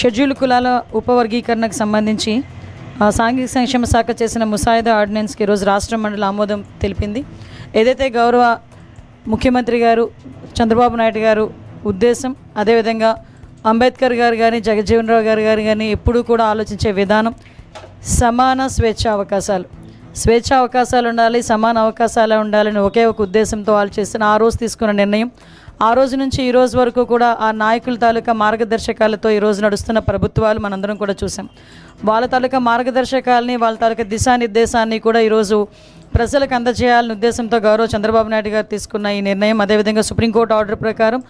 Schedule కులాల ఉపవర్గీకరణకు సంబంధించి సాంఘిక సంక్షేమ శాఖ చేసిన ముసాయిదా ఆర్డినెన్స్కి ఈరోజు రాష్ట్ర మండలి ఆమోదం తెలిపింది. ఏదైతే గౌరవ ముఖ్యమంత్రి గారు చంద్రబాబు నాయుడు గారు ఉద్దేశం, అదేవిధంగా అంబేద్కర్ గారు కానీ జగజ్జీవన్ రావు గారు కానీ ఎప్పుడూ కూడా ఆలోచించే విధానం సమాన స్వేచ్ఛ అవకాశాలు ఉండాలి, సమాన అవకాశాలు ఉండాలని ఒకే ఒక ఉద్దేశంతో వాళ్ళు చేస్తున్న ఆ రోజు తీసుకున్న నిర్ణయం. ఆ రోజు నుంచి ఈ రోజు వరకు కూడా ఆ నాయకుల తాలూకా మార్గదర్శకాలతో ఈరోజు నడుస్తున్న ప్రభుత్వాలు మనందరం కూడా చూసాం. వాళ్ళ తాలూకా మార్గదర్శకాలని, వాళ్ళ తాలూకా దిశానిర్దేశాన్ని కూడా ఈరోజు ప్రజలకు అందజేయాలనే ఉద్దేశంతో గౌరవ చంద్రబాబు నాయుడు గారు తీసుకున్న ఈ నిర్ణయం. అదేవిధంగా సుప్రీంకోర్టు ఆర్డర్ ప్రకారం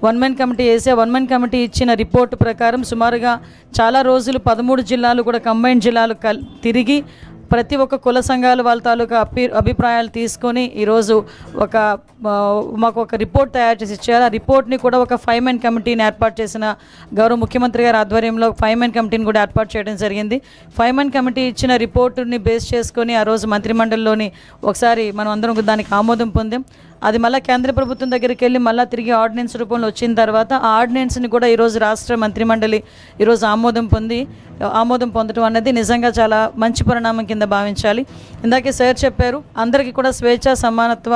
1 man కమిటీ వేసే 1 man కమిటీ ఇచ్చిన రిపోర్టు ప్రకారం సుమారుగా చాలా రోజులు 13 జిల్లాలు కూడా కంబైన్డ్ జిల్లాలు తిరిగి ప్రతి ఒక్క కుల సంఘాలు వాళ్ళ తాలూకా అభిప్రాయాలు తీసుకొని ఈరోజు మాకు ఒక రిపోర్ట్ తయారు చేసి ఇచ్చారు. ఆ రిపోర్ట్ని కూడా ఒక 5 man కమిటీని ఏర్పాటు చేసిన గౌరవ ముఖ్యమంత్రి గారి ఆధ్వర్యంలో 5 man కమిటీని కూడా ఏర్పాటు చేయడం జరిగింది. 5 man కమిటీ ఇచ్చిన రిపోర్టుని బేస్ చేసుకొని ఆ రోజు మంత్రిమండలిలోని ఒకసారి మనం అందరం దానికి ఆమోదం పొందాం. అది మళ్ళీ కేంద్ర ప్రభుత్వం దగ్గరికి వెళ్ళి మళ్ళీ తిరిగి ఆర్డినెన్స్ రూపంలో వచ్చిన తర్వాత ఆ ఆర్డినెన్స్ని కూడా ఈరోజు రాష్ట్ర మంత్రిమండలి ఈరోజు ఆమోదం పొందడం అన్నది నిజంగా చాలా మంచి పరిణామం కింద భావించాలి. ఇందాకే సార్ చెప్పారు, అందరికీ కూడా స్వేచ్ఛ సమానత్వ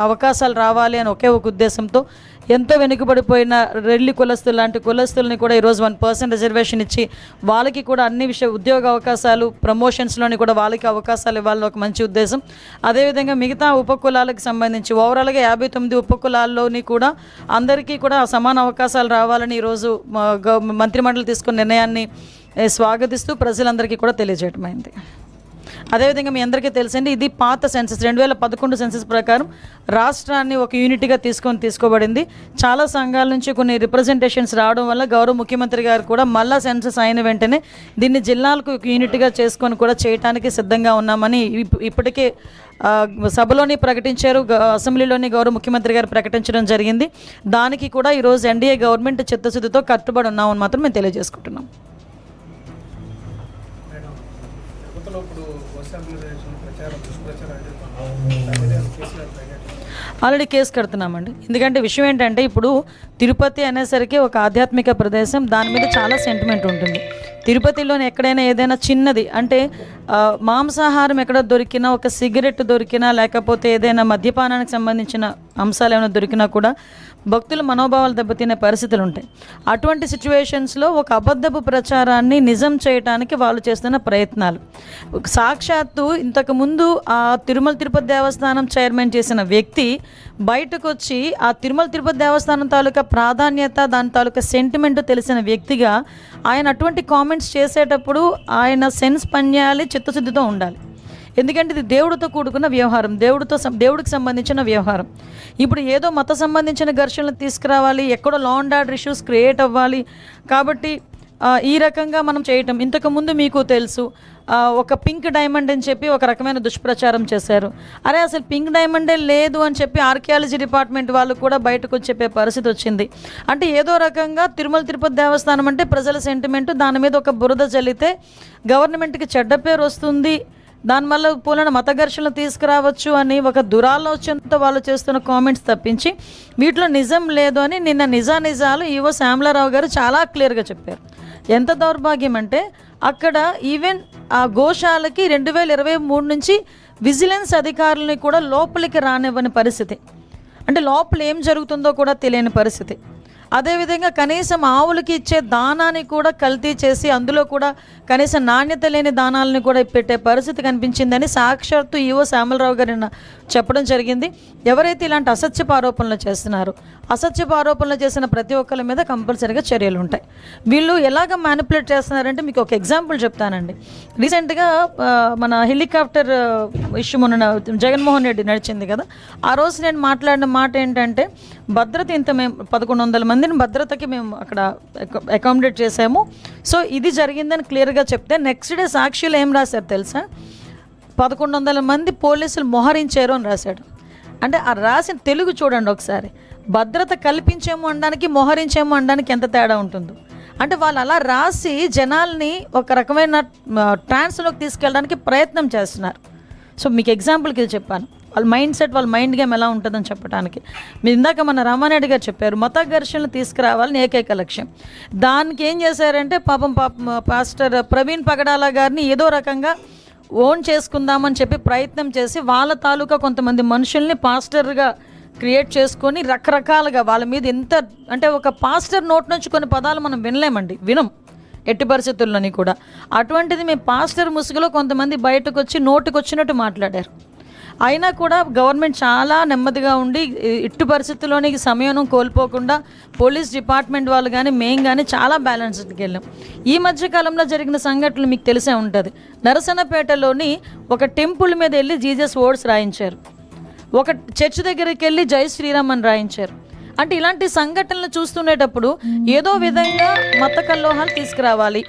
అవకాశాలు రావాలి అని ఒకే ఒక ఉద్దేశంతో ఎంతో వెనుకబడిపోయిన రెల్లి కులస్తులు లాంటి కులస్తుల్ని కూడా ఈరోజు 1% రిజర్వేషన్ ఇచ్చి వాళ్ళకి కూడా అన్ని ఉద్యోగ అవకాశాలు, ప్రమోషన్స్లోని కూడా వాళ్ళకి అవకాశాలు ఇవ్వాలని ఒక మంచి ఉద్దేశం. అదేవిధంగా మిగతా ఉపకులాలకు సంబంధించి ఓవరాల్గా 59 ఉపకులాల్లోని కూడా అందరికీ కూడా సమాన అవకాశాలు రావాలని ఈరోజు మంత్రిమండలి తీసుకున్న నిర్ణయాన్ని స్వాగతిస్తూ ప్రజలందరికీ కూడా తెలియజేయటమైంది. అదేవిధంగా మీ అందరికీ తెలుసండి, ఇది పాత సెన్సస్ 2011 సెన్సస్ ప్రకారం రాష్ట్రాన్ని ఒక యూనిట్గా తీసుకోబడింది. చాలా సంఘాల నుంచి కొన్ని రిప్రజెంటేషన్స్ రావడం వల్ల గౌరవ ముఖ్యమంత్రి గారు కూడా మళ్ళా సెన్సస్ అయిన వెంటనే దీన్ని జిల్లాలకు ఒక యూనిట్గా చేసుకొని కూడా చేయడానికి సిద్ధంగా ఉన్నామని ఇప్పటికే సభలోని ప్రకటించారు, అసెంబ్లీలోని గౌరవ ముఖ్యమంత్రి గారు ప్రకటించడం జరిగింది. దానికి కూడా ఈరోజు ఎన్డీఏ గవర్నమెంట్ చిత్తశుద్ధితో కట్టుబడి ఉన్నామని మాత్రం మేము తెలియజేసుకుంటున్నాం. ఆల్రెడీ కేసు కడుతున్నామండి. ఎందుకంటే విషయం ఏంటంటే ఇప్పుడు తిరుపతి అనేసరికి ఒక ఆధ్యాత్మిక ప్రదేశం, దాని మీద చాలా సెంటిమెంట్ ఉంటుంది. తిరుపతిలోని ఎక్కడైనా ఏదైనా చిన్నది అంటే మాంసాహారం ఎక్కడ దొరికినా, ఒక సిగరెట్ దొరికినా, లేకపోతే ఏదైనా మద్యపానానికి సంబంధించిన అంశాలు ఏమైనా దొరికినా కూడా భక్తుల మనోభావాలు దెబ్బతినే పరిస్థితులు ఉంటాయి. అటువంటి సిచ్యువేషన్స్లో ఒక అబద్ధపు ప్రచారాన్ని నిజం చేయడానికి వాళ్ళు చేస్తున్న ప్రయత్నాలు, సాక్షాత్తు ఇంతకుముందు ఆ తిరుమల తిరుపతి దేవస్థానం చైర్మన్ చేసిన వ్యక్తి బయటకు వచ్చి ఆ తిరుమల తిరుపతి దేవస్థానం తాలూకా ప్రాధాన్యత, దాని తాలూకా సెంటిమెంట్ తెలిసిన వ్యక్తిగా ఆయన అటువంటి కామెంట్స్ చేసేటప్పుడు ఆయన సెన్స్ పనిచేయాలి, చిత్తశుద్ధితో ఉండాలి. ఎందుకంటే ఇది దేవుడితో కూడుకున్న వ్యవహారం, దేవుడికి సంబంధించిన వ్యవహారం. ఇప్పుడు ఏదో మత సంబంధించిన ఘర్షణలు తీసుకురావాలి, ఎక్కడో law and order issues create అవ్వాలి కాబట్టి ఈ రకంగా మనం చేయటం. ఇంతకుముందు మీకు తెలుసు ఒక పింక్ డైమండ్ అని చెప్పి ఒక రకమైన దుష్ప్రచారం చేశారు. అరే అసలు పింక్ డైమండే లేదు అని చెప్పి ఆర్కియాలజీ డిపార్ట్మెంట్ వాళ్ళు కూడా బయటకు వచ్చి చెప్పే పరిస్థితి వచ్చింది. అంటే ఏదో రకంగా తిరుమల తిరుపతి దేవస్థానం అంటే ప్రజల సెంటిమెంటు, దాని మీద ఒక బురద చల్లితే గవర్నమెంట్కి చెడ్డ పేరు వస్తుంది, దానివల్ల పూలన మత ఘర్షణలు తీసుకురావచ్చు అని ఒక దురాలోచనతో వాళ్ళు చేస్తున్న కామెంట్స్ తప్పించి వీటిలో నిజం లేదు అని నిన్న నిజాలు ఈవో శ్యామలారావు గారు చాలా క్లియర్గా చెప్పారు. ఎంత దౌర్భాగ్యం అంటే అక్కడ ఈవెన్ ఆ గోశాలకి 2023 నుంచి విజిలెన్స్ అధికారులని కూడా లోపలికి రానివ్వని పరిస్థితి, అంటే లోపల ఏం జరుగుతుందో కూడా తెలియని పరిస్థితి. అదేవిధంగా కనీసం ఆవులకి ఇచ్చే దానాన్ని కూడా కల్తీ చేసి అందులో కూడా కనీసం నాణ్యత లేని దానాలను కూడా పెట్టే పరిస్థితి కనిపించిందని సాక్షాత్తు ఈవో శ్యామలరావు గారు చెప్పడం జరిగింది. ఎవరైతే ఇలాంటి అసత్యపు ఆరోపణలు చేస్తున్నారో, అసత్యపు ఆరోపణలు చేసిన ప్రతి ఒక్కరి మీద కంపల్సరీగా చర్యలు ఉంటాయి. వీళ్ళు ఎలాగ మ్యానిపులేట్ చేస్తున్నారంటే మీకు ఒక ఎగ్జాంపుల్ చెప్తానండి. రీసెంట్గా మన హెలికాప్టర్ ఇష్యూ మొన్న జగన్మోహన్ రెడ్డి నడిచింది కదా, ఆ రోజు నేను మాట్లాడిన మాట ఏంటంటే భద్రత ఇంత మేము 1100 మందిని భద్రతకి మేము అక్కడ అకామిడేట్ చేసాము, సో ఇది జరిగిందని క్లియర్గా చెప్తే నెక్స్ట్ డే సాక్షిలో ఏం రాశారు తెలుసా, 1100 మంది పోలీసులు మోహరించారు అని రాశాడు. అంటే ఆ రాసిన తెలుగు చూడండి ఒకసారి, భద్రత కల్పించేమో అనడానికి మోహరించేమో అనడానికి ఎంత తేడా ఉంటుందో. అంటే వాళ్ళు అలా రాసి జనాల్ని ఒక రకమైన ట్రాన్స్లోకి తీసుకెళ్ళడానికి ప్రయత్నం చేస్తున్నారు. సో మీకు ఎగ్జాంపుల్కి ఇది చెప్పాను. వాళ్ళ మైండ్ సెట్, వాళ్ళ మైండ్ గేమ్ ఎలా ఉంటుందని చెప్పడానికి. మీరు ఇందాక మన రామానాయుడు గారు చెప్పారు, మత ఘర్షణలు తీసుకురావాలని ఏకైక లక్ష్యం. దానికి ఏం చేశారంటే పాపం పాస్టర్ ప్రవీణ్ పగడాల గారిని ఏదో రకంగా ఓన్ చేసుకుందామని చెప్పి ప్రయత్నం చేసి వాళ్ళ తాలూకా కొంతమంది మనుషుల్ని పాస్టర్గా క్రియేట్ చేసుకొని రకరకాలుగా వాళ్ళ మీద ఎంత అంటే ఒక పాస్టర్ నోట్ నుంచి కొన్ని పదాలు మనం వినం ఎట్టి పరిస్థితుల్లోని కూడా. అటువంటిది మేము పాస్టర్ ముసుగులో కొంతమంది బయటకు వచ్చి నోటుకు వచ్చినట్టు మాట్లాడారు. అయినా కూడా గవర్నమెంట్ చాలా నెమ్మదిగా ఉండి ఇట్టి పరిస్థితుల్లోని సమయం కోల్పోకుండా పోలీస్ డిపార్ట్మెంట్ వాళ్ళు కానీ మేము కానీ చాలా బ్యాలెన్స్డ్కి వెళ్ళాం. ఈ మధ్యకాలంలో జరిగిన సంఘటనలు మీకు తెలిసే ఉంటుంది. నరసన్నపేటలోని ఒక టెంపుల్ మీద వెళ్ళి జీసస్ వర్డ్స్ రాయించారు, ఒక చర్చ్ దగ్గరికి వెళ్ళి జై శ్రీరామ్ అని రాయించారు. అంటే ఇలాంటి సంఘటనలు చూస్తుండేటప్పుడు ఏదో విధంగా మత కల్లోహాలు తీసుకురావాలి,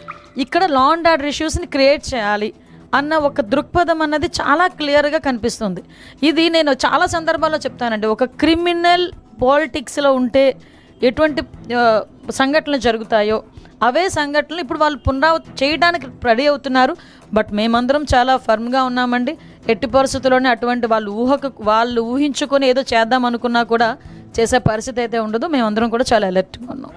ఇక్కడ లా అండ్ ఆర్డర్ ఇష్యూస్ని క్రియేట్ చేయాలి అన్న ఒక దృక్పథం అన్నది చాలా క్లియర్గా కనిపిస్తుంది. ఇది నేను చాలా సందర్భాల్లో చెప్తానండి. ఒక క్రిమినల్ పాలిటిక్స్లో ఉంటే ఎటువంటి సంఘటనలు జరుగుతాయో అవే సంఘటనలు ఇప్పుడు వాళ్ళు చేయడానికి రెడీ అవుతున్నారు. బట్ మేమందరం చాలా ఫర్మ్గా ఉన్నామండి. ఎట్టి పరిస్థితుల్లోనే అటువంటి వాళ్ళు ఊహించుకొని ఏదో చేద్దాం అనుకున్నా కూడా చేసే పరిస్థితి అయితే ఉండదు. మేమందరం కూడా చాలా అలర్ట్గా ఉన్నాం.